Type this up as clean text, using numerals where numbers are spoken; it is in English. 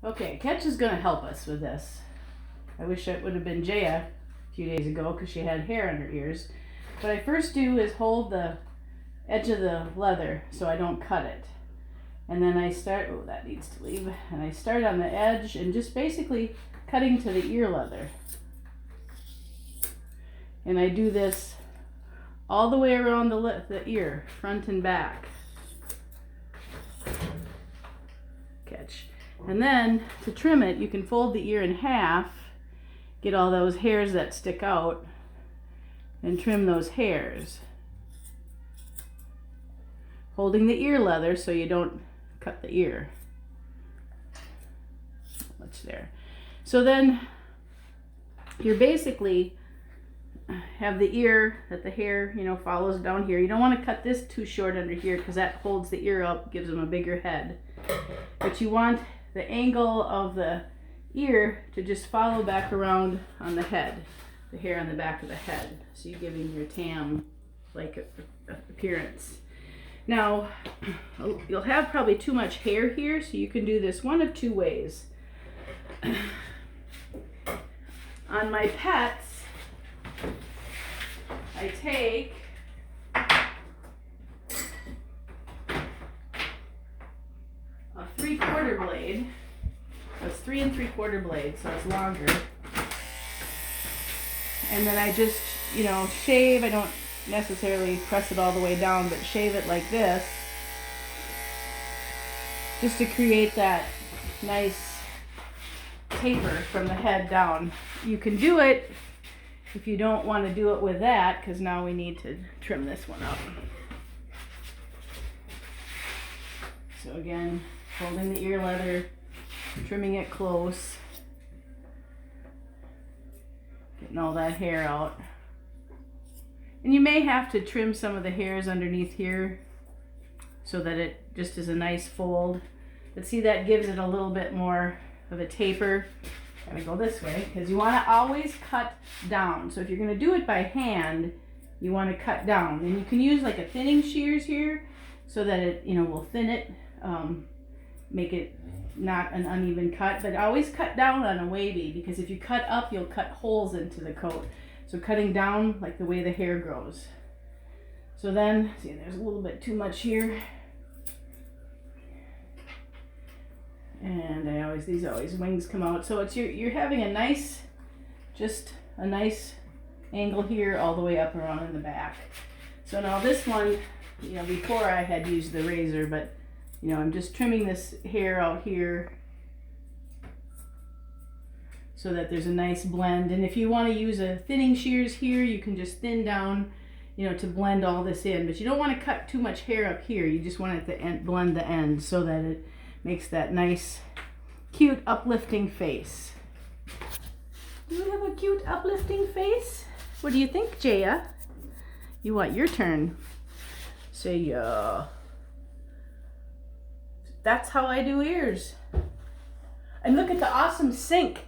Okay, Ketch is going to help us with this. I wish it would have been Jaya a few days ago because she had hair on her ears. What I first do is hold the edge of the leather so I don't cut it. And then I start, oh, that needs to leave. And I start on the edge and just basically cutting to the ear leather. And I do this all the way around the ear, front and back. Catch. And then to trim it, you can fold the ear in half, get all those hairs that stick out, and trim those hairs. Holding the ear leather so you don't cut the ear. Much there. So then you're basically have the ear that the hair, follows down here. You don't want to cut this too short under here because that holds the ear up, gives them a bigger head. But you want the angle of the ear to just follow back around on the head, the hair on the back of the head. So you're giving your tam-like appearance. Now, you'll have probably too much hair here, so you can do this one of two ways. On my pets, I take a 3/4 blade. So it's 3 3/4 blade, so it's longer. And then I just, shave. I don't necessarily press it all the way down, but shave it like this, just to create that nice taper from the head down. You can do it if you don't want to do it with that, because now we need to trim this one up. So again, holding the ear leather, trimming it close, getting all that hair out. And you may have to trim some of the hairs underneath here so that it just is a nice fold. But see, that gives it a little bit more of a taper. Gotta go this way because you want to always cut down. So if you're going to do it by hand, you want to cut down. And you can use like a thinning shears here so that it, will thin it, make it not an uneven cut. But always cut down on a wavy, because if you cut up, you'll cut holes into the coat. So cutting down like the way the hair grows. So then, see, there's a little bit too much here. And these always wings come out. So it's you're having a nice angle here all the way up around in the back. So now this one, before I had used the razor, but I'm just trimming this hair out here so that there's a nice blend. And if you want to use a thinning shears here, you can just thin down, to blend all this in. But you don't want to cut too much hair up here. You just want it to blend the end so that it makes that nice, cute, uplifting face. Do you have a cute, uplifting face? What do you think, Jaya? You want your turn? Say, yeah. That's how I do ears. And look at the awesome sink